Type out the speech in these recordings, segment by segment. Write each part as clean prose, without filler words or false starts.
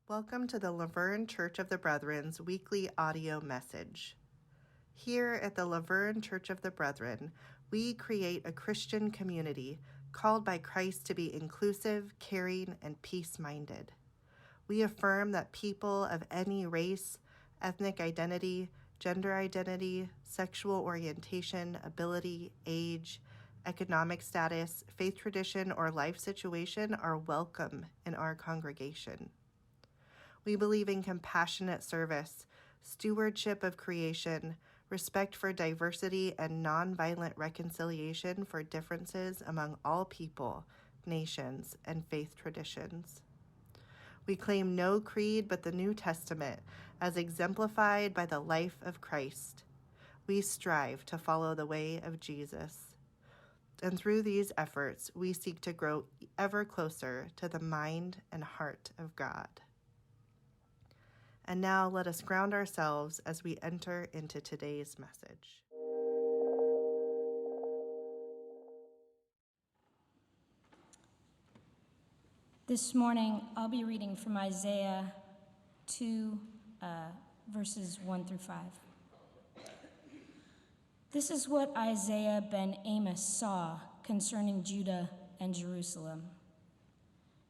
Welcome to the Laverne Church of the Brethren's weekly audio message. Here at the Laverne Church of the Brethren, we create a Christian community called by Christ to be inclusive, caring, and peace-minded. We affirm that people of any race, ethnic identity, gender identity, sexual orientation, ability, age, economic status, faith tradition, or life situation are welcome in our congregation. We believe in compassionate service, stewardship of creation, respect for diversity, and nonviolent reconciliation for differences among all people, nations, and faith traditions. We claim no creed but the New Testament as exemplified by the life of Christ. We strive to follow the way of Jesus. And through these efforts, we seek to grow ever closer to the mind and heart of God. And now let us ground ourselves as we enter into today's message. This morning, I'll be reading from Isaiah 2, verses 1 through 5. This is what Isaiah ben Amos saw concerning Judah and Jerusalem.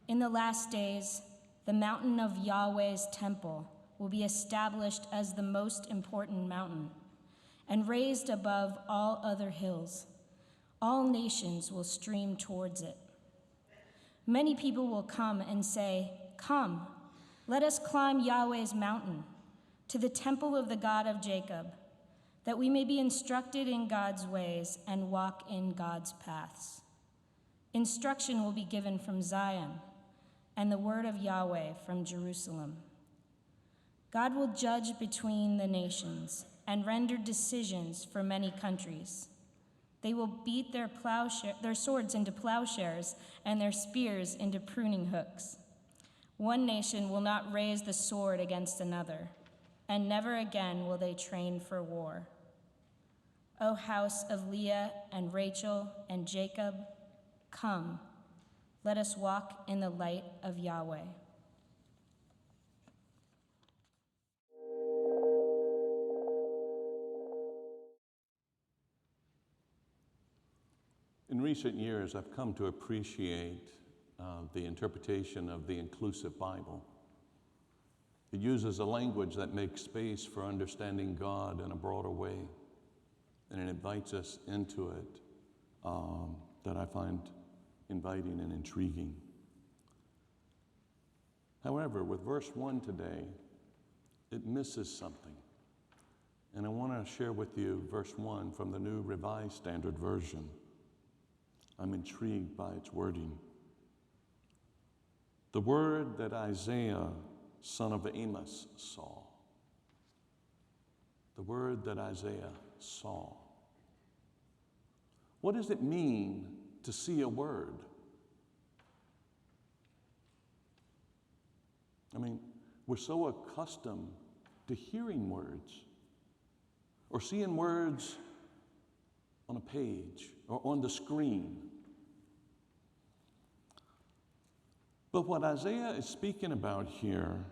In the last days, the mountain of Yahweh's temple will be established as the most important mountain and raised above all other hills. All nations will stream towards it. Many people will come and say, "Come, let us climb Yahweh's mountain to the temple of the God of Jacob, that we may be instructed in God's ways and walk in God's paths." Instruction will be given from Zion, and the word of Yahweh from Jerusalem. God will judge between the nations and render decisions for many countries. They will beat their swords into plowshares and their spears into pruning hooks. One nation will not raise the sword against another, and never again will they train for war. O house of Leah and Rachel and Jacob, come, let us walk in the light of Yahweh. In recent years, I've come to appreciate the interpretation of the inclusive Bible. It uses a language that makes space for understanding God in a broader way, and it invites us into it that I find inviting and intriguing. However, with verse 1 today, it misses something. And I want to share with you verse 1 from the New Revised Standard Version. I'm intrigued by its wording. The word that Isaiah, son of Amos, saw. The word that Isaiah saw. What does it mean to see a word? I mean, we're so accustomed to hearing words or seeing words on a page or on the screen. But what Isaiah is speaking about here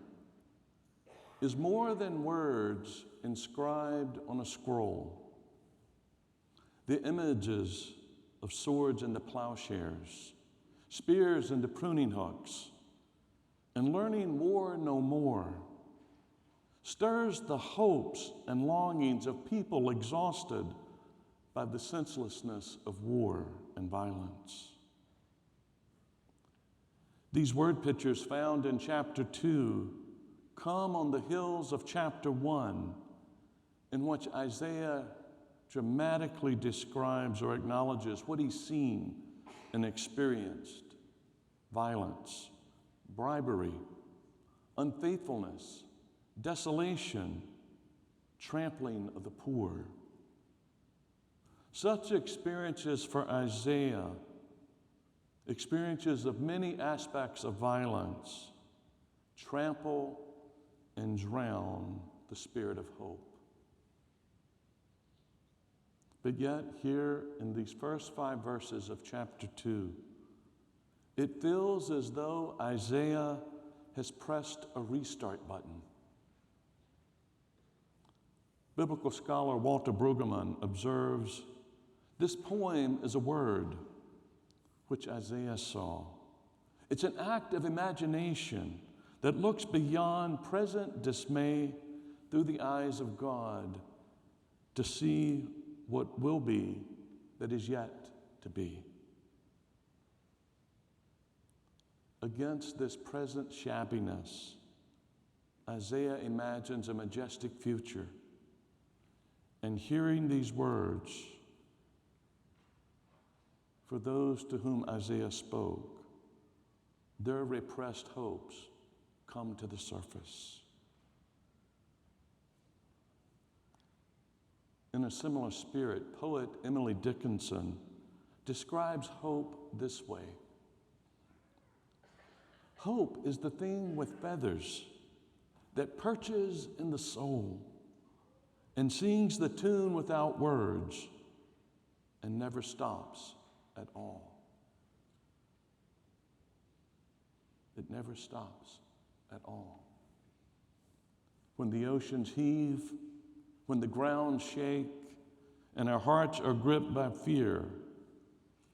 is more than words inscribed on a scroll. The images of swords into plowshares, spears into pruning hooks, and learning war no more stirs the hopes and longings of people exhausted by the senselessness of war and violence. These word pictures found in chapter 2 come on the heels of chapter 1, in which Isaiah dramatically describes or acknowledges what he's seen and experienced: violence, bribery, unfaithfulness, desolation, trampling of the poor. Such experiences for Isaiah, experiences of many aspects of violence, trample and drown the spirit of hope. But yet, here in these first 5 verses of chapter 2, it feels as though Isaiah has pressed a restart button. Biblical scholar Walter Brueggemann observes, this poem is a word which Isaiah saw. It's an act of imagination that looks beyond present dismay through the eyes of God to see what will be that is yet to be. Against this present shabbiness, Isaiah imagines a majestic future. And hearing these words, for those to whom Isaiah spoke, their repressed hopes come to the surface. In a similar spirit, poet Emily Dickinson describes hope this way. Hope is the thing with feathers that perches in the soul and sings the tune without words and never stops at all. It never stops at all. When the oceans heave, when the ground shake, and our hearts are gripped by fear,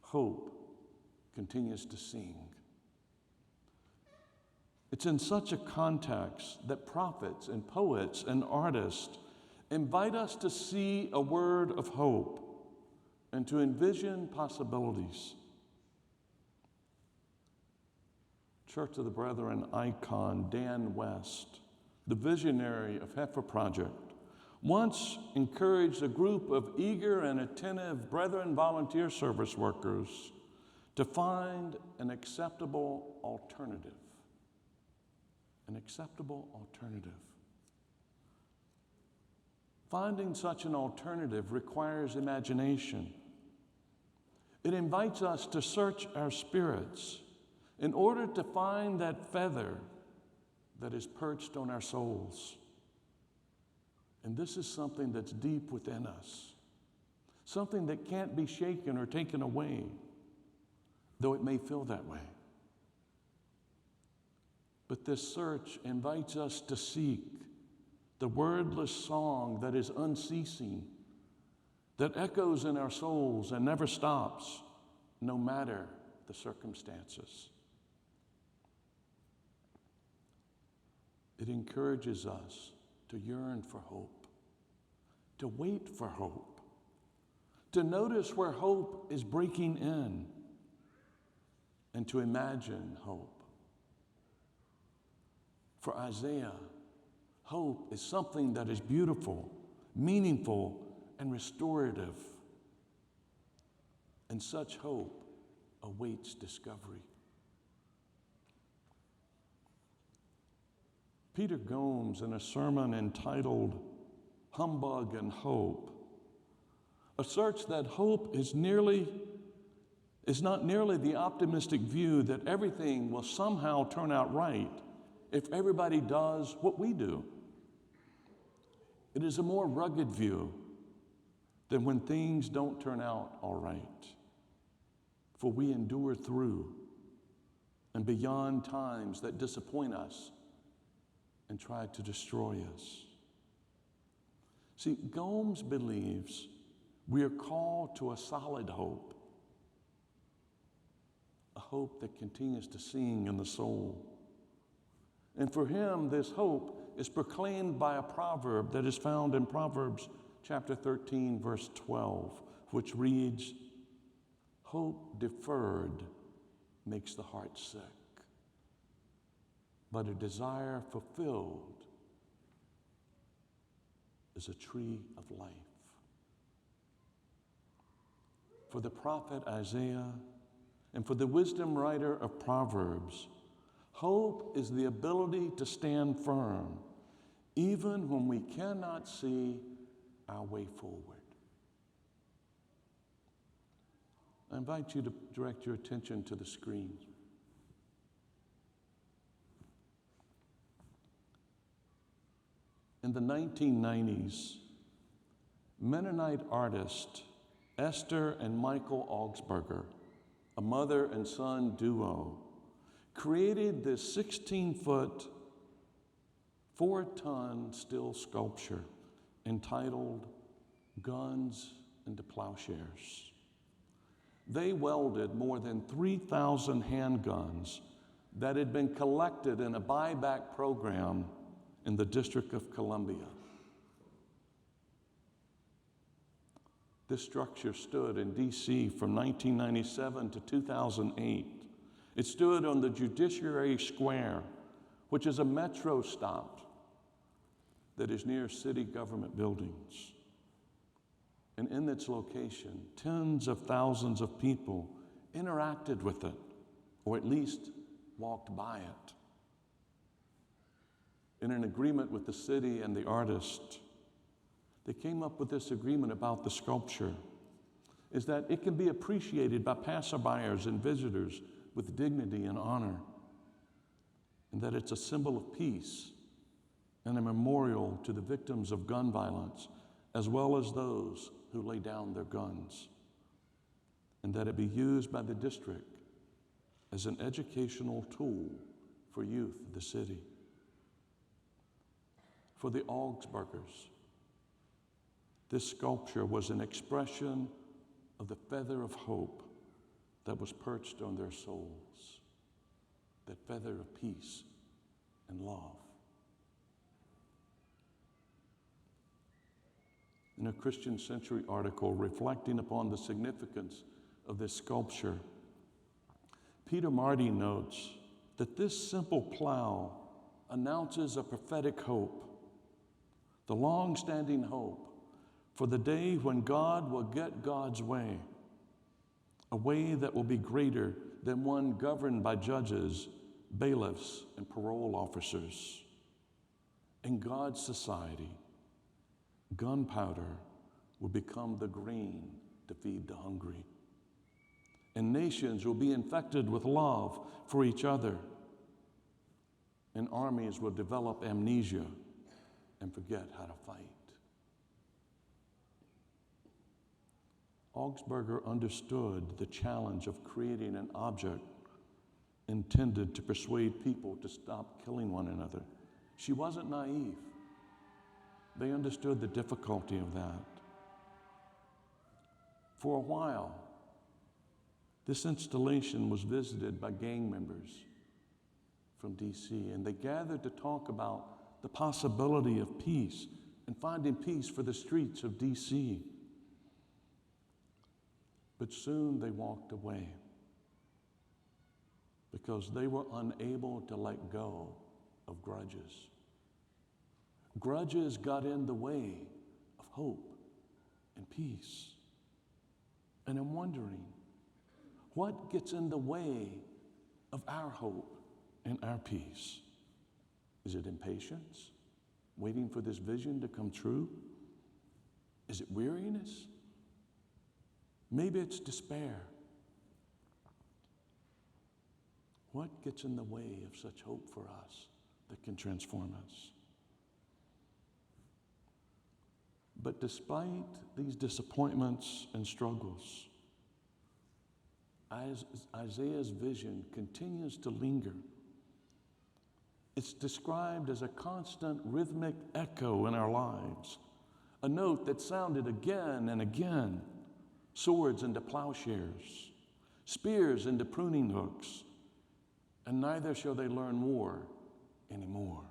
hope continues to sing. It's in such a context that prophets and poets and artists invite us to see a word of hope and to envision possibilities. Church of the Brethren icon Dan West, the visionary of Heifer Project, once encouraged a group of eager and attentive Brethren volunteer service workers to find an acceptable alternative. An acceptable alternative. Finding such an alternative requires imagination. It invites us to search our spirits in order to find that feather that is perched on our souls. And this is something that's deep within us, something that can't be shaken or taken away, though it may feel that way. But this search invites us to seek the wordless song that is unceasing, that echoes in our souls and never stops, no matter the circumstances. It encourages us to yearn for hope, to wait for hope, to notice where hope is breaking in, and to imagine hope. For Isaiah, hope is something that is beautiful, meaningful, and restorative. And such hope awaits discovery. Peter Gomes, in a sermon entitled Humbug and Hope, asserts that hope is not nearly the optimistic view that everything will somehow turn out right if everybody does what we do. It is a more rugged view than when things don't turn out all right. For we endure through and beyond times that disappoint us and try to destroy us. See, Gomes believes we are called to a solid hope, a hope that continues to sing in the soul. And for him, this hope is proclaimed by a proverb that is found in Proverbs chapter 13, verse 12, which reads, "Hope deferred makes the heart sick, but a desire fulfilled is a tree of life." For the prophet Isaiah and for the wisdom writer of Proverbs, hope is the ability to stand firm even when we cannot see our way forward. I invite you to direct your attention to the screen. In the 1990s, Mennonite artist Esther and Michael Augsburger, a mother and son duo, created this 16-foot, 4-ton steel sculpture entitled Guns into Plowshares. They welded more than 3,000 handguns that had been collected in a buyback program in the District of Columbia. This structure stood in D.C. from 1997 to 2008. It stood on the Judiciary Square, which is a metro stop that is near city government buildings. And in its location, tens of thousands of people interacted with it, or at least walked by it. In an agreement with the city and the artist, they came up with this agreement about the sculpture, is that it can be appreciated by passerbyers and visitors with dignity and honor, and that it's a symbol of peace and a memorial to the victims of gun violence, as well as those who lay down their guns, and that it be used by the district as an educational tool for youth of the city. For the Augsburgers, this sculpture was an expression of the feather of hope that was perched on their souls, that feather of peace and love. In a Christian Century article reflecting upon the significance of this sculpture, Peter Marty notes that this simple plow announces a prophetic hope, the long-standing hope for the day when God will get God's way, a way that will be greater than one governed by judges, bailiffs, and parole officers. In God's society, gunpowder will become the grain to feed the hungry. And nations will be infected with love for each other. And armies will develop amnesia and forget how to fight. Augsburger understood the challenge of creating an object intended to persuade people to stop killing one another. She wasn't naive. They understood the difficulty of that. For a while, this installation was visited by gang members from D.C., and they gathered to talk about the possibility of peace and finding peace for the streets of D.C. But soon they walked away because they were unable to let go of grudges. Grudges got in the way of hope and peace. And I'm wondering, what gets in the way of our hope and our peace? Is it impatience, waiting for this vision to come true? Is it weariness? Maybe it's despair. What gets in the way of such hope for us that can transform us? But despite these disappointments and struggles, Isaiah's vision continues to linger. It's described as a constant rhythmic echo in our lives, a note that sounded again and again, swords into plowshares, spears into pruning hooks, and neither shall they learn war anymore.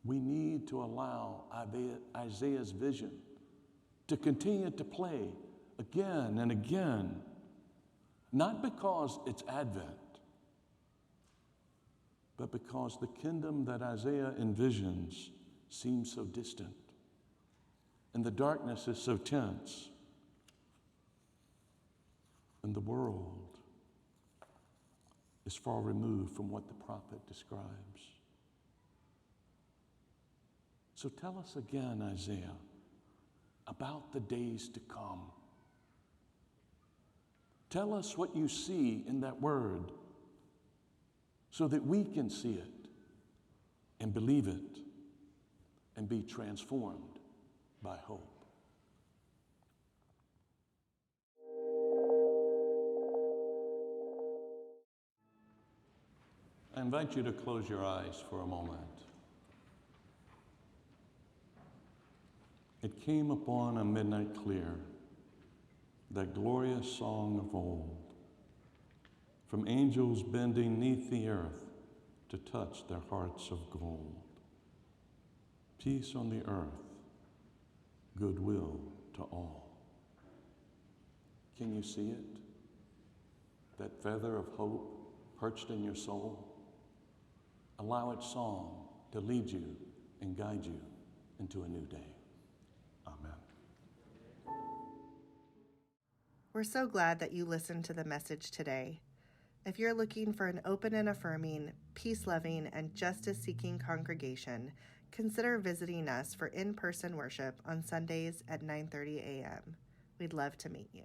We need to allow Isaiah's vision to continue to play again and again, not because it's Advent, but because the kingdom that Isaiah envisions seems so distant, and the darkness is so tense, and the world is far removed from what the prophet describes. So tell us again, Isaiah, about the days to come. Tell us what you see in that word so that we can see it and believe it and be transformed by hope. I invite you to close your eyes for a moment. It came upon a midnight clear, that glorious song of old, from angels bending 'neath the earth to touch their hearts of gold. Peace on the earth, goodwill to all. Can you see it? That feather of hope perched in your soul? Allow its song to lead you and guide you into a new day. Amen. We're so glad that you listened to the message today. If you're looking for an open and affirming, peace-loving, and justice-seeking congregation, consider visiting us for in-person worship on Sundays at 9:30 a.m. We'd love to meet you.